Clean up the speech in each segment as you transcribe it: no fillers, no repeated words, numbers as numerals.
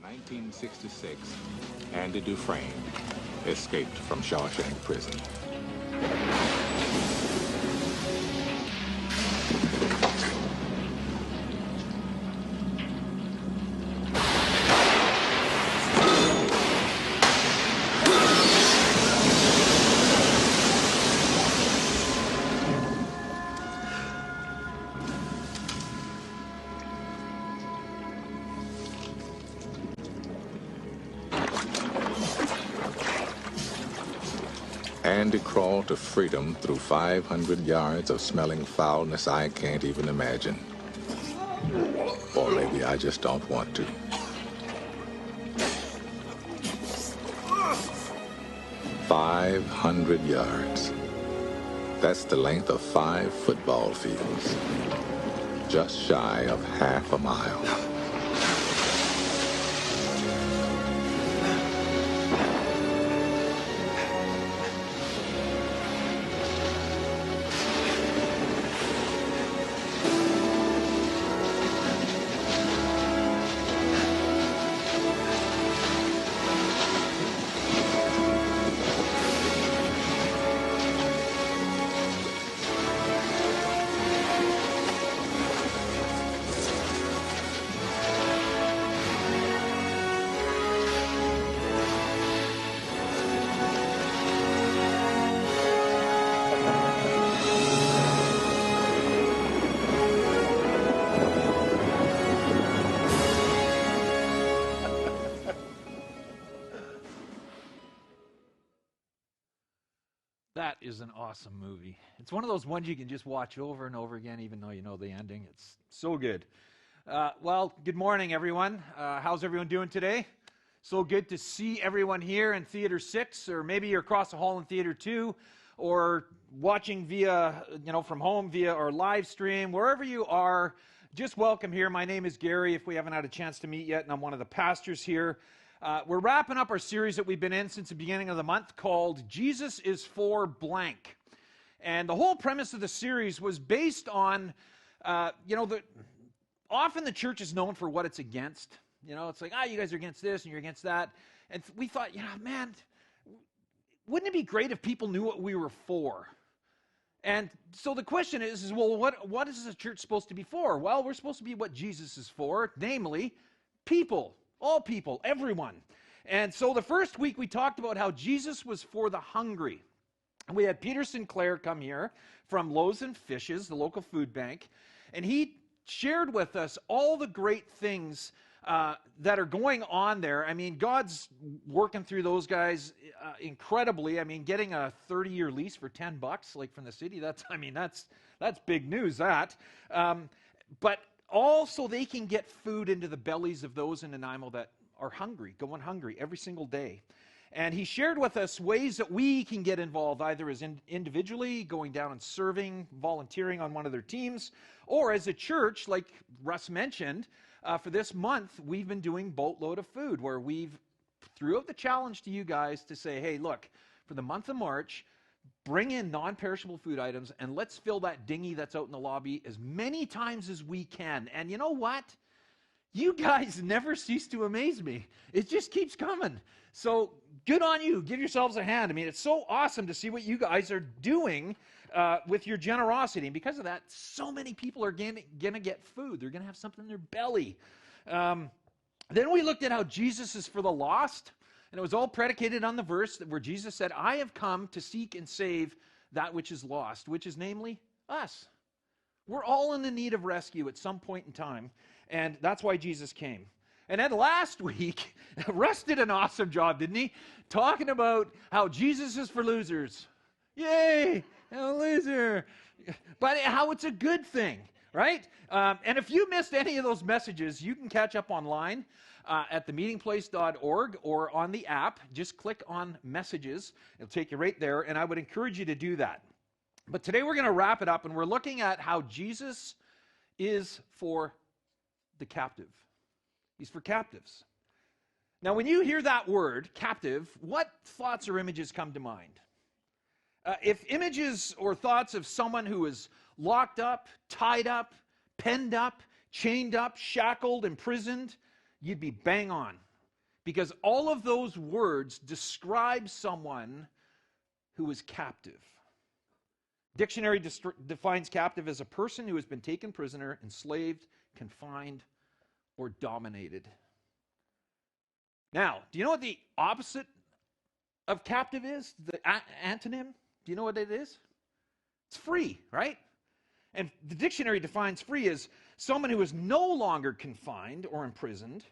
1966, Andy Dufresne escaped from Shawshank Prison. Andy crawled to freedom through 500 yards of smelling foulness I can't even imagine. Or maybe I just don't want to. 500 yards. That's the length of 5 football fields. Just shy of half a mile. That is an awesome movie. It's one of those ones you can just watch over and over again, even though you know the ending. It's so good. Well, good morning, everyone. How's everyone doing today? So good to see everyone here in Theater 6, or maybe you're across the hall in Theater 2, or watching via, from home via our live stream. Wherever you are, just welcome here. My name is Garry, if we haven't had a chance to meet yet, and I'm one of the pastors here. We're wrapping up our series that we've been in since the beginning of the month called Jesus is for Blank. And the whole premise of the series was based on, often the church is known for what it's against. It's like, you guys are against this and you're against that. And we thought, man, wouldn't it be great if people knew what we were for? And so the question is well, what is the church supposed to be for? Well, we're supposed to be what Jesus is for, namely people. All people, everyone. And so the first week we talked about how Jesus was for the hungry. We had Peter Sinclair come here from Loaves and Fishes, the local food bank, and he shared with us all the great things that are going on there. I mean, God's working through those guys incredibly. I mean, getting a 30-year lease for $10, like from the city, that's big news, that. But all so they can get food into the bellies of those in Nanaimo that are hungry, going hungry every single day. And he shared with us ways that we can get involved, either as individually, going down and serving, volunteering on one of their teams, or as a church, like Russ mentioned, for this month, we've been doing Boatload of Food, where we've threw out the challenge to you guys to say, hey, look, for the month of March, bring in non-perishable food items, and let's fill that dinghy that's out in the lobby as many times as we can. And you know what? You guys never cease to amaze me. It just keeps coming. So good on you. Give yourselves a hand. I mean, it's so awesome to see what you guys are doing with your generosity. And because of that, so many people are going to get food. They're going to have something in their belly. Then we looked at how Jesus is for the lost. And it was all predicated on the verse where Jesus said, I have come to seek and save that which is lost, which is namely us. We're all in the need of rescue at some point in time, and that's why Jesus came. And then last week, Russ did an awesome job, didn't he? Talking about how Jesus is for losers. Yay, a loser. But how it's a good thing, right? And if you missed any of those messages, you can catch up online. At themeetingplace.org or on the app. Just click on messages. It'll take you right there, and I would encourage you to do that. But today we're going to wrap it up, and we're looking at how Jesus is for the captive. He's for captives. Now, when you hear that word, captive, what thoughts or images come to mind? If images or thoughts of someone who is locked up, tied up, penned up, chained up, shackled, imprisoned, you'd be bang on, because all of those words describe someone who is captive. Dictionary defines captive as a person who has been taken prisoner, enslaved, confined, or dominated. Now, do you know what the opposite of captive is? The antonym? Do you know what it is? It's free, right? And the dictionary defines free as someone who is no longer confined or imprisoned,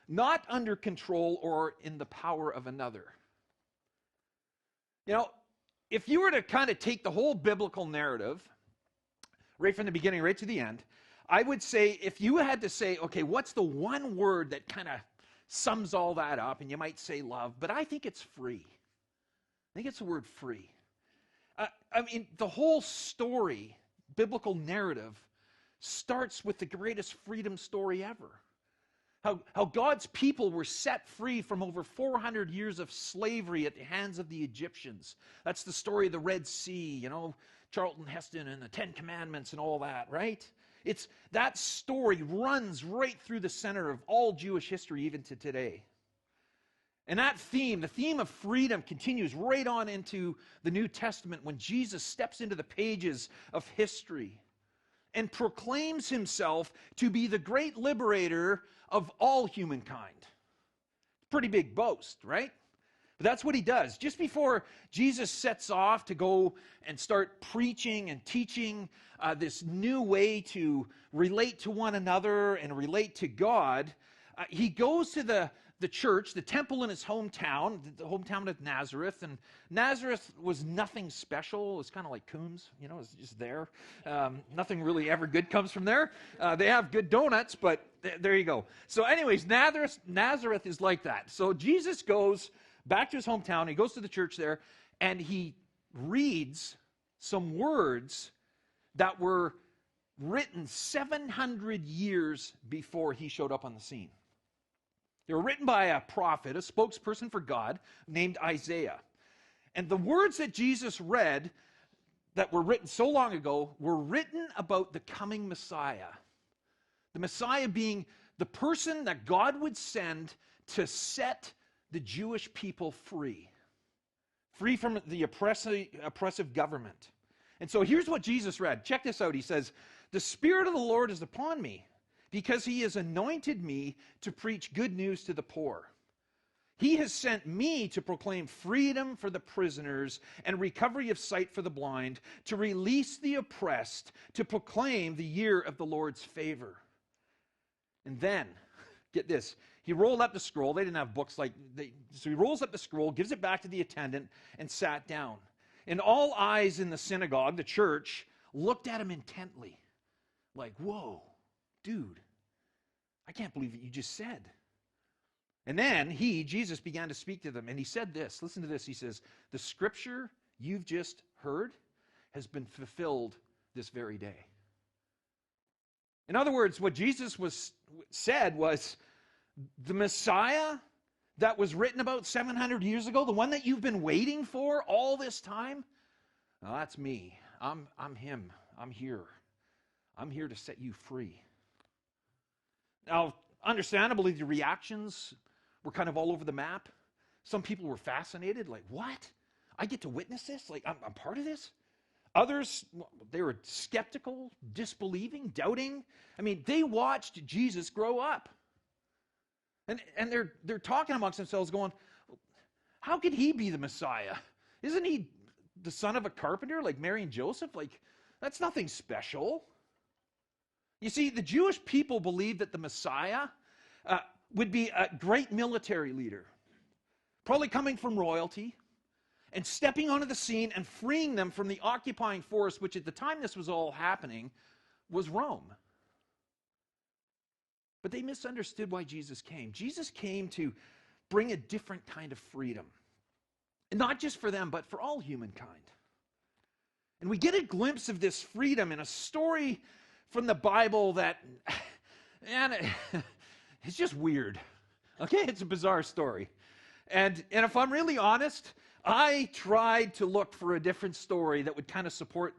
not under control or in the power of another. You know, if you were to kind of take the whole biblical narrative, right from the beginning right to the end, I would say, if you had to say, okay, what's the one word that kind of sums all that up, and you might say love, but I think it's free. I think it's the word free. I mean, the whole story, biblical narrative, starts with the greatest freedom story ever. How God's people were set free from over 400 years of slavery at the hands of the Egyptians. That's the story of the Red Sea, you know, Charlton Heston and the Ten Commandments and all that, right? That story runs right through the center of all Jewish history, even to today. And that theme, the theme of freedom, continues right on into the New Testament when Jesus steps into the pages of history and proclaims himself to be the great liberator of all humankind. Pretty big boast, right? But that's what he does. Just before Jesus sets off to go and start preaching and teaching this new way to relate to one another and relate to God, he goes to the church, the temple in his hometown, the hometown of Nazareth. And Nazareth was nothing special. It was kind of like Coombs, you know, it's just there. Nothing really ever good comes from there. They have good donuts, but there you go. So anyways, Nazareth is like that. So Jesus goes back to his hometown. He goes to the church there, and he reads some words that were written 700 years before he showed up on the scene. They were written by a prophet, a spokesperson for God, named Isaiah. And the words that Jesus read that were written so long ago were written about the coming Messiah. The Messiah being the person that God would send to set the Jewish people free from the oppressive government. And so here's what Jesus read. Check this out. He says, "The Spirit of the Lord is upon me, because he has anointed me to preach good news to the poor. He has sent me to proclaim freedom for the prisoners and recovery of sight for the blind, to release the oppressed, to proclaim the year of the Lord's favor." And then, get this, he rolled up the scroll. They didn't have books so he rolls up the scroll, gives it back to the attendant, and sat down. And all eyes in the synagogue, the church, looked at him intently, like, whoa, dude, I can't believe what you just said. And then Jesus began to speak to them, and he said this. Listen to this. He says, "The scripture you've just heard has been fulfilled this very day." In other words, what Jesus said was, the Messiah that was written about 700 years ago, the one that you've been waiting for all this time, well, that's me. I'm him. I'm here. I'm here to set you free. Now, understandably, the reactions were kind of all over the map. Some people were fascinated, like, what? I get to witness this? Like, I'm part of this? Others, they were skeptical, disbelieving, doubting. I mean, they watched Jesus grow up. And they're talking amongst themselves going, how could he be the Messiah? Isn't he the son of a carpenter like Mary and Joseph? Like, that's nothing special. You see, the Jewish people believed that the Messiah would be a great military leader, probably coming from royalty, and stepping onto the scene and freeing them from the occupying force, which at the time this was all happening, was Rome. But they misunderstood why Jesus came. Jesus came to bring a different kind of freedom. And not just for them, but for all humankind. And we get a glimpse of this freedom in a story from the Bible that, man, it's just weird. Okay, it's a bizarre story. And if I'm really honest, I tried to look for a different story that would kind of support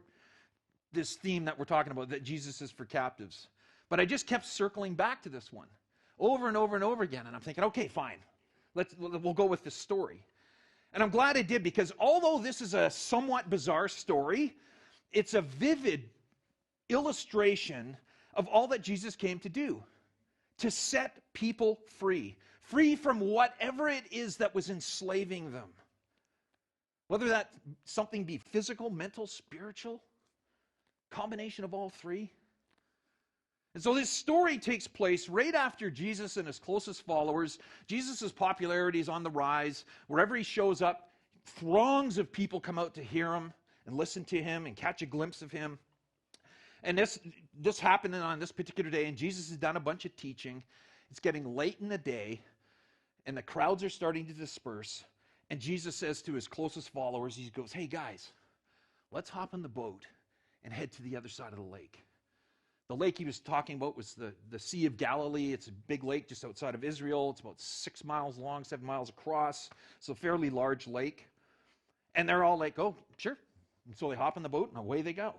this theme that we're talking about, that Jesus is for captives. But I just kept circling back to this one over and over and over again. And I'm thinking, okay, fine. We'll go with this story. And I'm glad I did, because although this is a somewhat bizarre story, it's a vivid illustration of all that Jesus came to do, to set people free from whatever it is that was enslaving them. Whether that something be physical, mental, spiritual, combination of all three. And so this story takes place right after Jesus and his closest followers. Jesus' popularity is on the rise. Wherever he shows up, throngs of people come out to hear him and listen to him and catch a glimpse of him. And this happened on this particular day, and Jesus has done a bunch of teaching. It's getting late in the day, and the crowds are starting to disperse. And Jesus says to his closest followers, he goes, "Hey guys, let's hop in the boat and head to the other side of the lake." The lake he was talking about was the Sea of Galilee. It's a big lake just outside of Israel. It's about 6 miles long, 7 miles across. So a fairly large lake. And they're all like, "Oh, sure." And so they hop in the boat and away they go.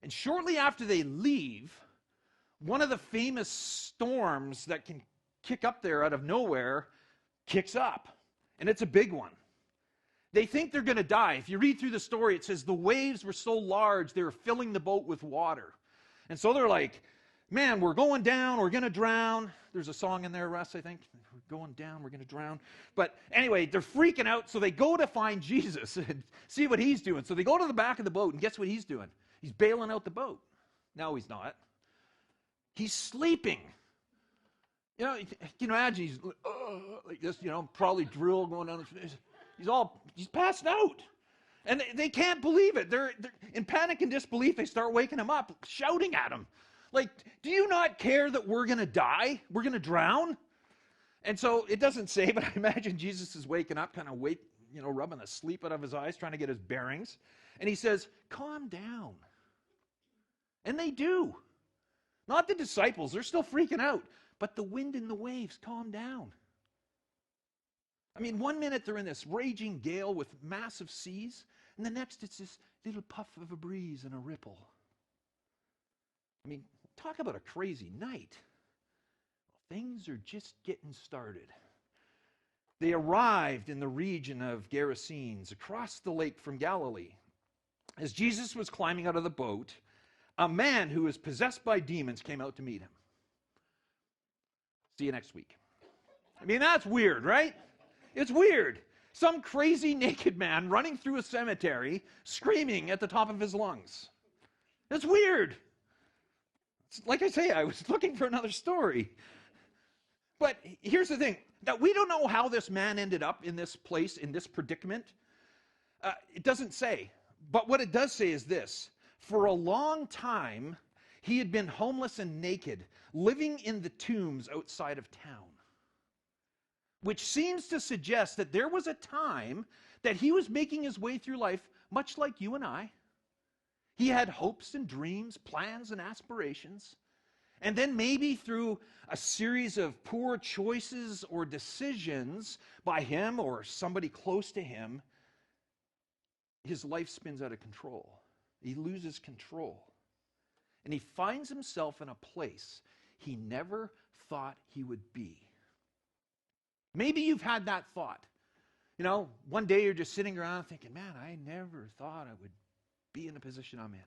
And shortly after they leave, one of the famous storms that can kick up there out of nowhere kicks up. And it's a big one. They think they're going to die. If you read through the story, it says the waves were so large, they were filling the boat with water. And so they're like, "Man, we're going down, we're going to drown." There's a song in there, Russ, I think. "We're going down, we're going to drown." But anyway, they're freaking out, so they go to find Jesus and see what he's doing. So they go to the back of the boat, and guess what he's doing? He's bailing out the boat. No, he's not. He's sleeping. You know, you can imagine he's like this, probably drool going down his face. He's passed out. And they can't believe it. They're in panic and disbelief. They start waking him up, shouting at him. Like, "Do you not care that we're going to die? We're going to drown?" And so it doesn't say, but I imagine Jesus is waking up, kind of rubbing the sleep out of his eyes, trying to get his bearings. And he says, "Calm down." And they do. Not the disciples. They're still freaking out. But the wind and the waves calm down. I mean, 1 minute they're in this raging gale with massive seas, and the next it's this little puff of a breeze and a ripple. I mean, talk about a crazy night. Things are just getting started. They arrived in the region of Gerasenes, across the lake from Galilee. As Jesus was climbing out of the boat, a man who was possessed by demons came out to meet him. See you next week. I mean, that's weird, right? It's weird. Some crazy naked man running through a cemetery, screaming at the top of his lungs. It's weird. Like I say, I was looking for another story. But here's the thing, that we don't know how this man ended up in this place, in this predicament. It doesn't say. But what it does say is this: for a long time, he had been homeless and naked, living in the tombs outside of town. Which seems to suggest that there was a time that he was making his way through life, much like you and I. He had hopes and dreams, plans and aspirations. And then maybe through a series of poor choices or decisions by him or somebody close to him, his life spins out of control. He loses control. And he finds himself in a place he never thought he would be. Maybe you've had that thought. One day you're just sitting around thinking, "Man, I never thought I would be in the position I'm in."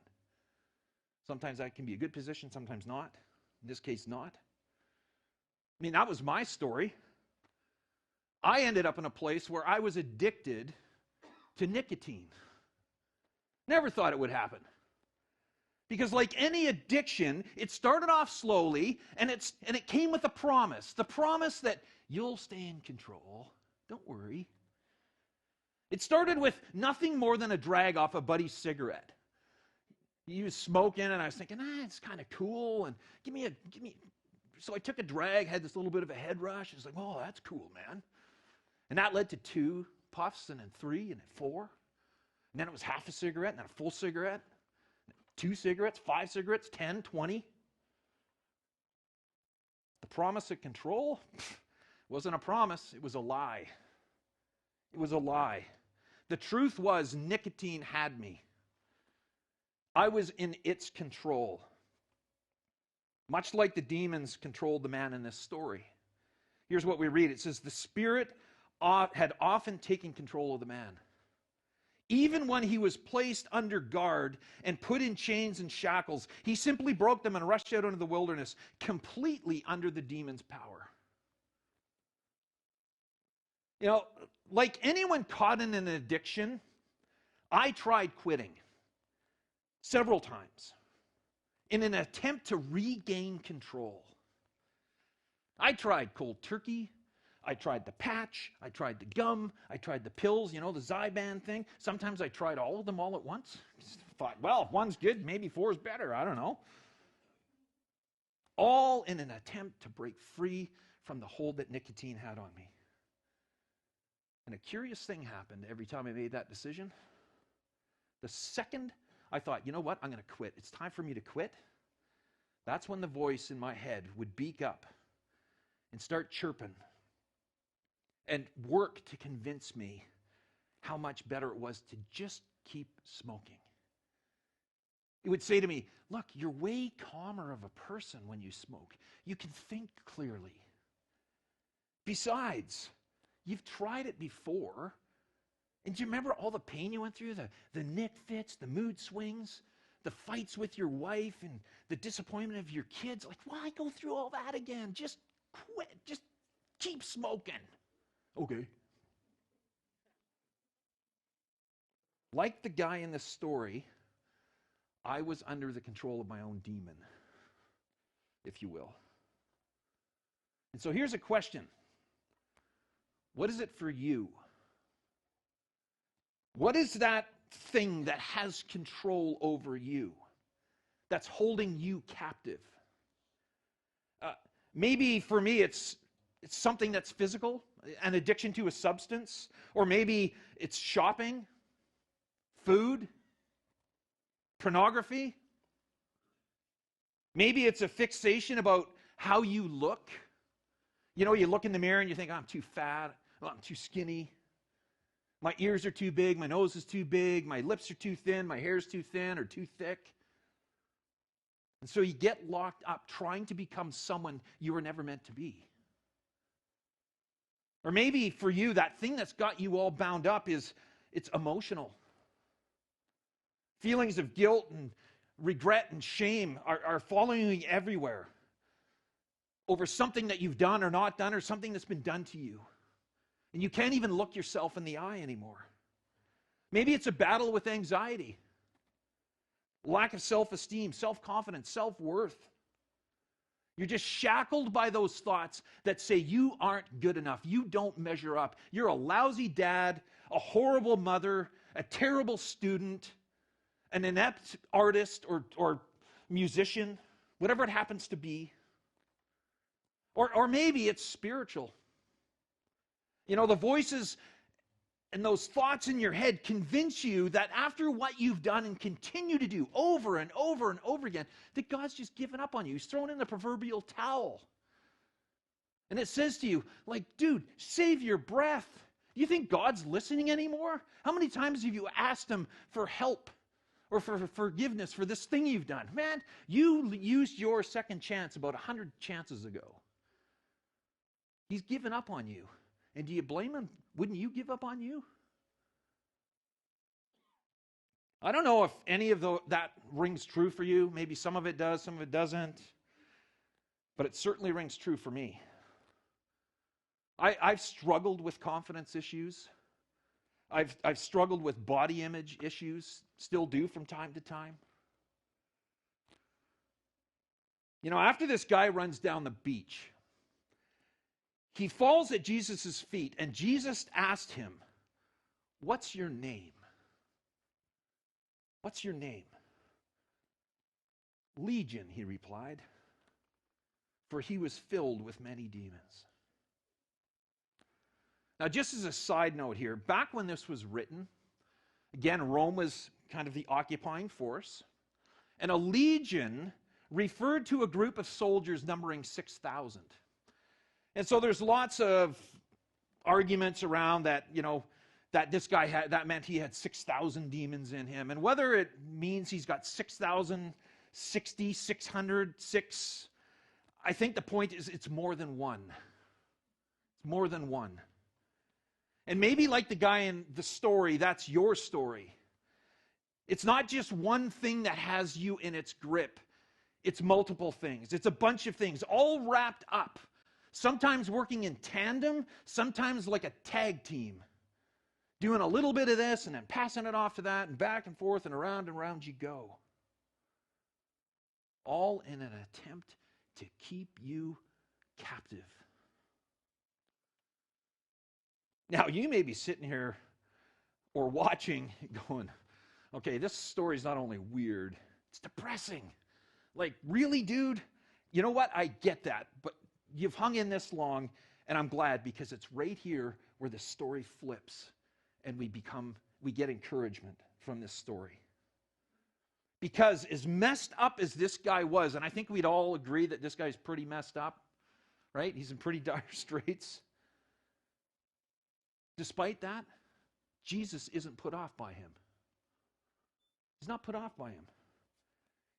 Sometimes that can be a good position, sometimes not. In this case, not. I mean, that was my story. I ended up in a place where I was addicted to nicotine. Never thought it would happen. Because like any addiction, it started off slowly, and it came with a promise. The promise that you'll stay in control. Don't worry. It started with nothing more than a drag off a buddy's cigarette. He was smoking, and I was thinking, it's kind of cool, and give me. So I took a drag, had this little bit of a head rush. It's like, "Oh, that's cool, man." And that led to 2 puffs, and then 3, and then 4. And then it was half a cigarette, and then a full cigarette. 2 cigarettes, 5 cigarettes, 10, 20. The promise of control wasn't a promise, it was a lie. It was a lie. The truth was, nicotine had me. I was in its control. Much like the demons controlled the man in this story. Here's what we read. It says, the Spirit had often taken control of the man. Even when he was placed under guard and put in chains and shackles, he simply broke them and rushed out into the wilderness, completely under the demon's power. You know, like anyone caught in an addiction, I tried quitting several times in an attempt to regain control. I tried cold turkey. I tried the patch. I tried the gum. I tried the pills, the Zyban thing. Sometimes I tried all of them all at once. Thought, well, if one's good, maybe four is better. I don't know. All in an attempt to break free from the hold that nicotine had on me. And a curious thing happened every time I made that decision. The second I thought, you know what, I'm going to quit. It's time for me to quit. That's when the voice in my head would beak up and start chirping and work to convince me how much better it was to just keep smoking. It would say to me, look, you're way calmer of a person when you smoke. You can think clearly. Besides, you've tried it before. And do you remember all the pain you went through? The nick fits, the mood swings, the fights with your wife, and the disappointment of your kids. Like, why go through all that again? Just quit. Just keep smoking. Okay. Like the guy in this story, I was under the control of my own demon, if you will. And so here's a question. What is it for you? What is that thing that has control over you, that's holding you captive? Maybe for me it's something that's physical, an addiction to a substance, or maybe it's shopping, food, pornography. Maybe it's a fixation about how you look. You look in the mirror and you think, oh, I'm too fat, oh, I'm too skinny. My ears are too big, my nose is too big, my lips are too thin, my hair's too thin or too thick. And so you get locked up trying to become someone you were never meant to be. Or maybe for you, that thing that's got you all bound up it's emotional. Feelings of guilt and regret and shame are following you everywhere over something that you've done or not done, or something that's been done to you. And you can't even look yourself in the eye anymore. Maybe it's a battle with anxiety, lack of self-esteem, self-confidence, self-worth. You're just shackled by those thoughts that say you aren't good enough, you don't measure up, you're a lousy dad, a horrible mother, a terrible student, an inept artist or musician, whatever it happens to be. Or maybe it's spiritual. The voices and those thoughts in your head convince you that after what you've done and continue to do over and over and over again, that God's just given up on you. He's thrown in the proverbial towel. And it says to you, like, dude, save your breath. Do you think God's listening anymore? How many times have you asked him for help or for forgiveness for this thing you've done? Man, you used your second chance about 100 chances ago. He's given up on you. And do you blame him? Wouldn't you give up on you? I don't know if any of that rings true for you. Maybe some of it does, some of it doesn't. But it certainly rings true for me. I've struggled with confidence issues. I've struggled with body image issues, still do from time to time. After this guy runs down the beach, he falls at Jesus' feet, and Jesus asked him, "What's your name?" "What's your name?" "Legion," he replied, for he was filled with many demons. Now, just as a side note here, back when this was written, again, Rome was kind of the occupying force, and a legion referred to a group of soldiers numbering 6,000. And so there's lots of arguments around that, that this guy that meant he had 6,000 demons in him. And whether it means he's got 6,000, 60, 600, 6, I think the point is it's more than one. It's more than one. And maybe like the guy in the story, that's your story. It's not just one thing that has you in its grip. It's multiple things. It's a bunch of things all wrapped up. Sometimes working in tandem, sometimes like a tag team. Doing a little bit of this and then passing it off to that and back and forth and around you go. All in an attempt to keep you captive. Now, you may be sitting here or watching going, okay, this story's not only weird, it's depressing. Like, really, dude? You know what? I get that. But you've hung in this long, and I'm glad because it's right here where the story flips and we get encouragement from this story. Because as messed up as this guy was, and I think we'd all agree that this guy's pretty messed up, right? He's in pretty dire straits. Despite that, Jesus isn't put off by him. He's not put off by him.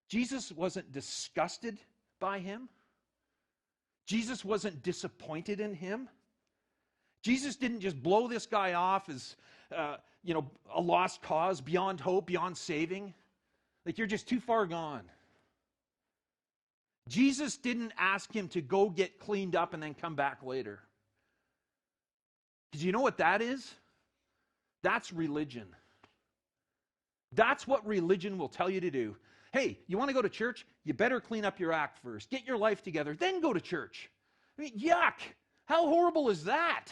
Jesus wasn't disgusted by him. Jesus wasn't disappointed in him. Jesus didn't just blow this guy off as, a lost cause, beyond hope, beyond saving. Like, you're just too far gone. Jesus didn't ask him to go get cleaned up and then come back later. Because you know what that is? That's religion. That's what religion will tell you to do. Hey, you want to go to church? You better clean up your act first. Get your life together, then go to church. I mean, yuck! How horrible is that?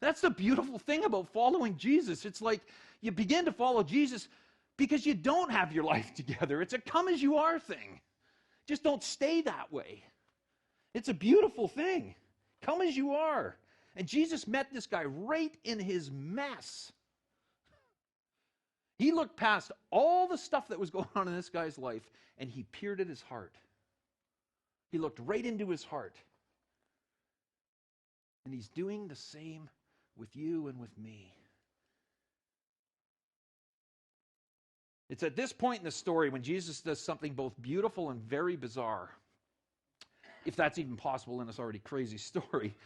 That's the beautiful thing about following Jesus. It's like you begin to follow Jesus because you don't have your life together. It's a come-as-you-are thing. Just don't stay that way. It's a beautiful thing. Come as you are. And Jesus met this guy right in his mess. He looked past all the stuff that was going on in this guy's life, and he peered at his heart. He looked right into his heart. And he's doing the same with you and with me. It's at this point in the story when Jesus does something both beautiful and very bizarre, if that's even possible in this already crazy story.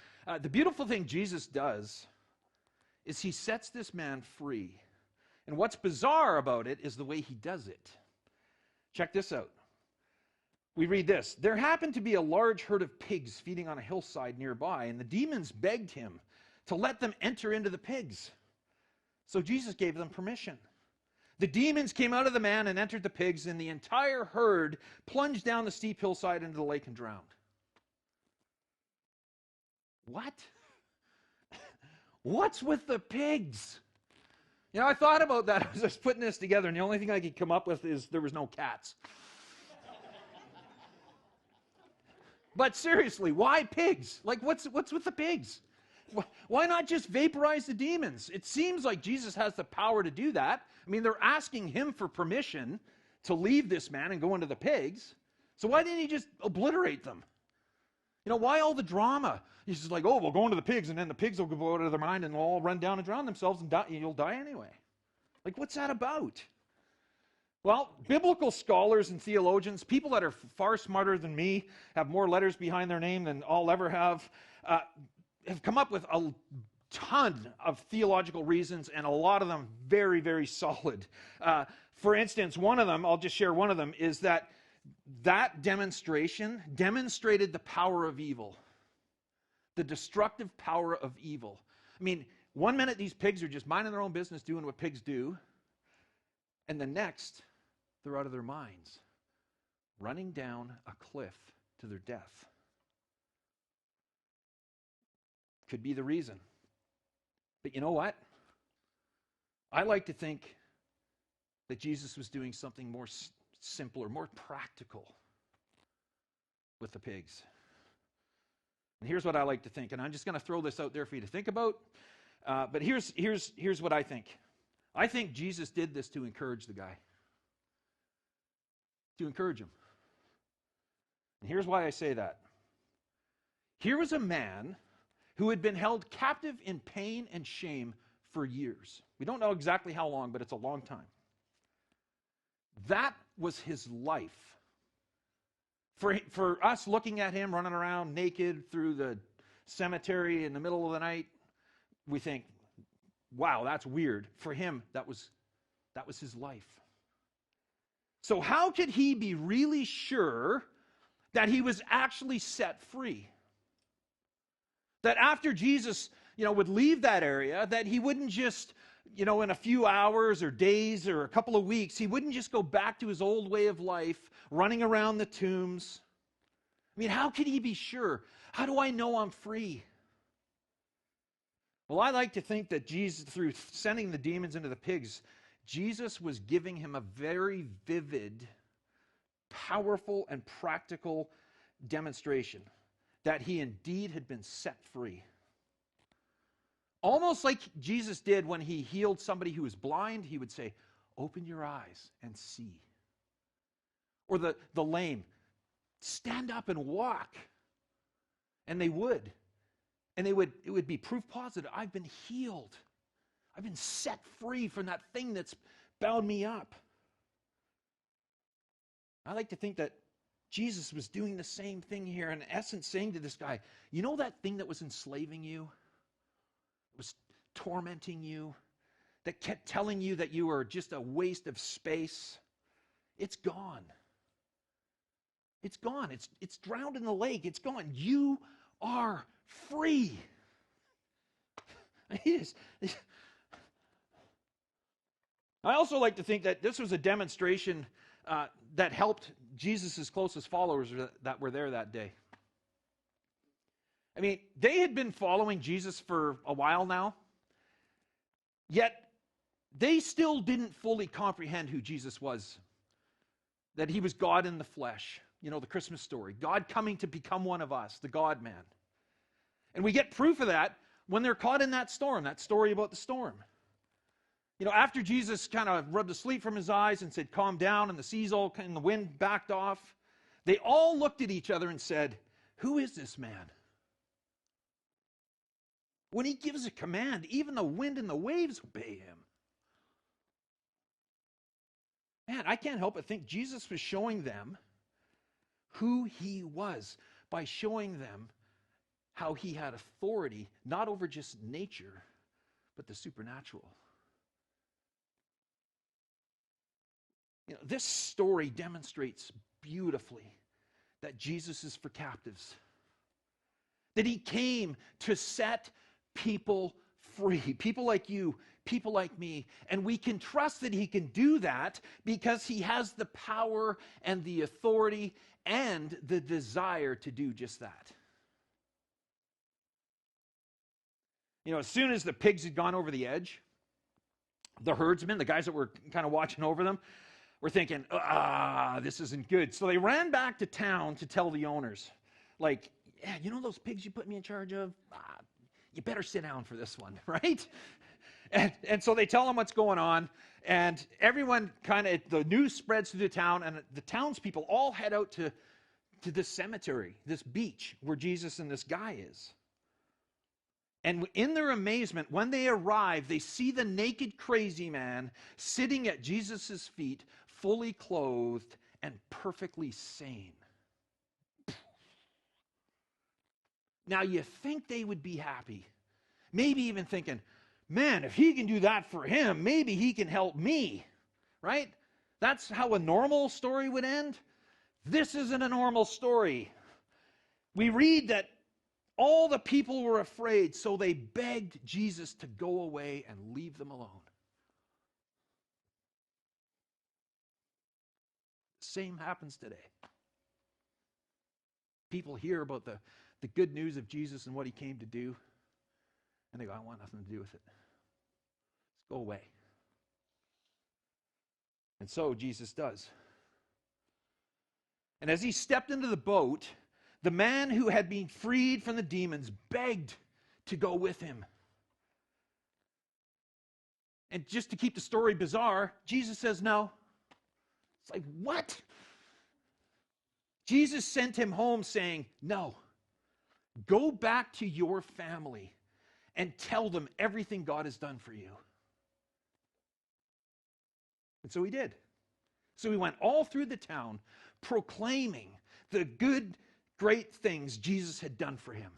The beautiful thing Jesus does is he sets this man free. And what's bizarre about it is the way he does it. Check this out. We read this. There happened to be a large herd of pigs feeding on a hillside nearby, and the demons begged him to let them enter into the pigs. So Jesus gave them permission. The demons came out of the man and entered the pigs, and the entire herd plunged down the steep hillside into the lake and drowned. What? What's with the pigs? You know, I thought about that as I was putting this together, and the only thing I could come up with is there was no cats. But seriously, why pigs? Like, what's with the pigs? Why not just vaporize the demons? It seems like Jesus has the power to do that. I mean, they're asking him for permission to leave this man and go into the pigs. So why didn't he just obliterate them? You know, why all the drama? He's just like, oh, we'll go into the pigs, and then the pigs will go out of their mind, and they'll all run down and drown themselves, and you'll die anyway. Like, what's that about? Well, biblical scholars and theologians, people that are far smarter than me, have more letters behind their name than I'll ever have come up with a ton of theological reasons, and a lot of them very, very solid. For instance, one of them, I'll just share one of them, is that demonstration demonstrated the power of evil, the destructive power of evil. I mean, one minute these pigs are just minding their own business, doing what pigs do, and the next, they're out of their minds, running down a cliff to their death. Could be the reason. But you know what? I like to think that Jesus was doing something more simpler, more practical with the pigs. And here's what I like to think, and I'm just going to throw this out there for you to think about. But here's what I think. I think Jesus did this to encourage the guy. To encourage him. And here's why I say that. Here was a man who had been held captive in pain and shame for years. We don't know exactly how long, but it's a long time. That was his life. For us looking at him running around naked through the cemetery in the middle of the night, we think, wow, that's weird. For him, that was his life. So how could he be really sure that he was actually set free? That after Jesus, would leave that area, that he wouldn't just, in a few hours or days or a couple of weeks, he wouldn't just go back to his old way of life, running around the tombs. I mean, how could he be sure? How do I know I'm free? Well, I like to think that Jesus, through sending the demons into the pigs, Jesus was giving him a very vivid, powerful, and practical demonstration that he indeed had been set free. Almost like Jesus did when he healed somebody who was blind, he would say, open your eyes and see. Or the lame, stand up and walk. And they would. And it would be proof positive. I've been healed. I've been set free from that thing that's bound me up. I like to think that Jesus was doing the same thing here, in essence saying to this guy, you know that thing that was enslaving you? It was tormenting you? That kept telling you that you were just a waste of space? It's gone. It's gone. It's drowned in the lake. It's gone. You are free. I also like to think that this was a demonstration that helped Jesus' closest followers that were there that day. I mean, they had been following Jesus for a while now, yet they still didn't fully comprehend who Jesus was. That he was God in the flesh. The Christmas story. God coming to become one of us, the God-man. And we get proof of that when they're caught in that storm, that story about the storm. After Jesus kind of rubbed the sleep from his eyes and said, calm down, and the seas and the wind backed off, they all looked at each other and said, who is this man? When he gives a command, even the wind and the waves obey him. Man, I can't help but think Jesus was showing them who he was by showing them how he had authority, not over just nature, but the supernatural. This story demonstrates beautifully that Jesus is for captives. That he came to set people free. People like you, people like me. And we can trust that he can do that because he has the power and the authority and the desire to do just that. As soon as the pigs had gone over the edge, the herdsmen, the guys that were kind of watching over them, were thinking, this isn't good. So they ran back to town to tell the owners, like, yeah, those pigs you put me in charge of? You better sit down for this one, right? And so they tell them what's going on, and everyone the news spreads through the town, and the townspeople all head out to this cemetery, this beach where Jesus and this guy is. And in their amazement, when they arrive, they see the naked crazy man sitting at Jesus' feet, fully clothed and perfectly sane. Now, you think they would be happy. Maybe even thinking, man, if he can do that for him, maybe he can help me. Right? That's how a normal story would end. This isn't a normal story. We read that all the people were afraid, so they begged Jesus to go away and leave them alone. Same happens today. People hear about the good news of Jesus and what he came to do, and they go, I want nothing to do with it. Let's go away. And so Jesus does. And as he stepped into the boat, the man who had been freed from the demons begged to go with him. And just to keep the story bizarre, Jesus says no. It's like, what? Jesus sent him home saying, no, go back to your family and tell them everything God has done for you. And so he did. So he went all through the town proclaiming the good, great things Jesus had done for him.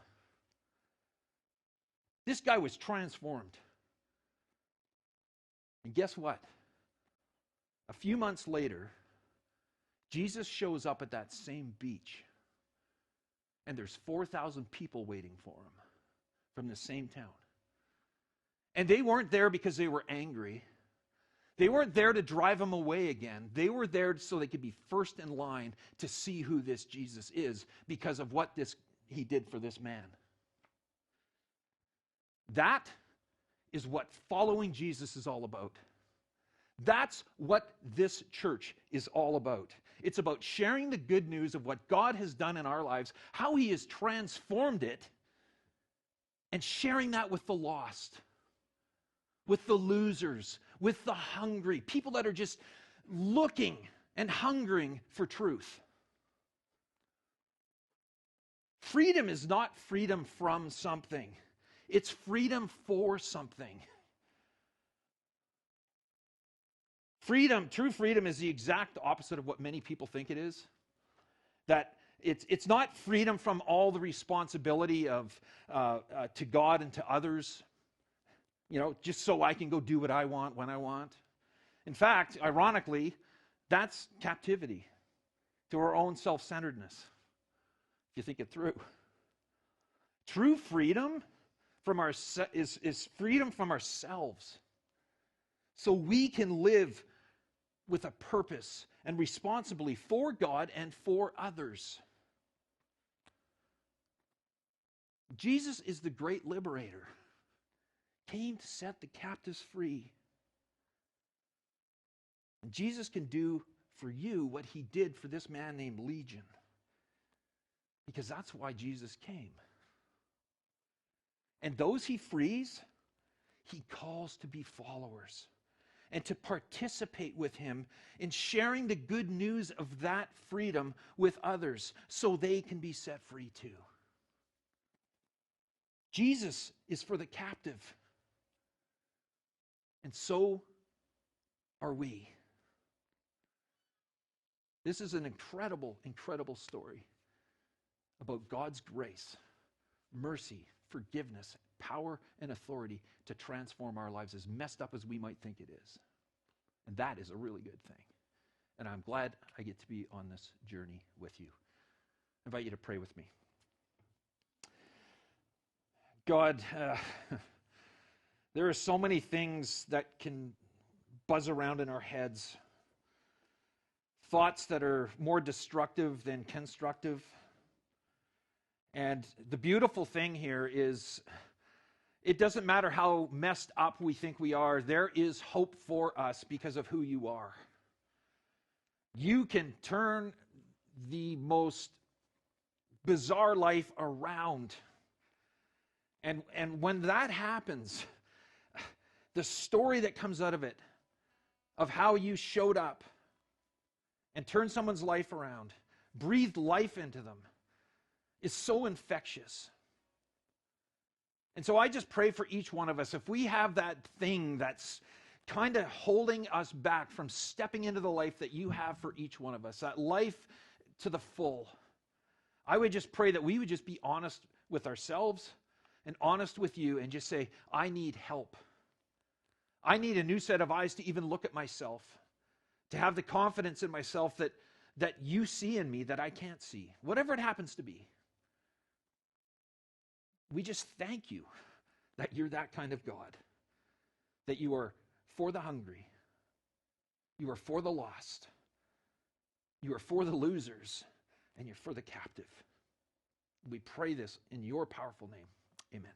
This guy was transformed. And guess what? A few months later, Jesus shows up at that same beach, and there's 4,000 people waiting for him from the same town. And they weren't there because they were angry. They weren't there to drive him away again. They were there so they could be first in line to see who this Jesus is because of what he did for this man. That is what following Jesus is all about. That's what this church is all about. It's about sharing the good news of what God has done in our lives, how he has transformed it, and sharing that with the lost, with the losers, with the hungry, people that are just looking and hungering for truth. Freedom is not freedom from something. It's freedom for something. Freedom, true freedom, is the exact opposite of what many people think it is. That it's not freedom from all the responsibility of to God and to others, just so I can go do what I want when I want. In fact, ironically, that's captivity to our own self-centeredness, if you think it through. True freedom is freedom from ourselves, so we can live with a purpose and responsibly for God and for others. Jesus is the great liberator, came to set the captives free. And Jesus can do for you what he did for this man named Legion, because that's why Jesus came. And those he frees, he calls to be followers and to participate with him in sharing the good news of that freedom with others so they can be set free too. Jesus is for the captive, and so are we. This is an incredible, incredible story about God's grace, mercy, forgiveness, power, and authority to transform our lives, as messed up as we might think it is. And that is a really good thing. And I'm glad I get to be on this journey with you. I invite you to pray with me. God, there are so many things that can buzz around in our heads. Thoughts that are more destructive than constructive. And the beautiful thing here is, it doesn't matter how messed up we think we are, there is hope for us because of who you are. You can turn the most bizarre life around. And when that happens, the story that comes out of it, of how you showed up and turned someone's life around, breathed life into them, is so infectious. And so I just pray for each one of us, if we have that thing that's kind of holding us back from stepping into the life that you have for each one of us, that life to the full, I would just pray that we would just be honest with ourselves and honest with you and just say, I need help. I need a new set of eyes to even look at myself, to have the confidence in myself that you see in me that I can't see, whatever it happens to be. We just thank you that you're that kind of God, that you are for the hungry, you are for the lost, you are for the losers, and you're for the captive. We pray this in your powerful name. Amen.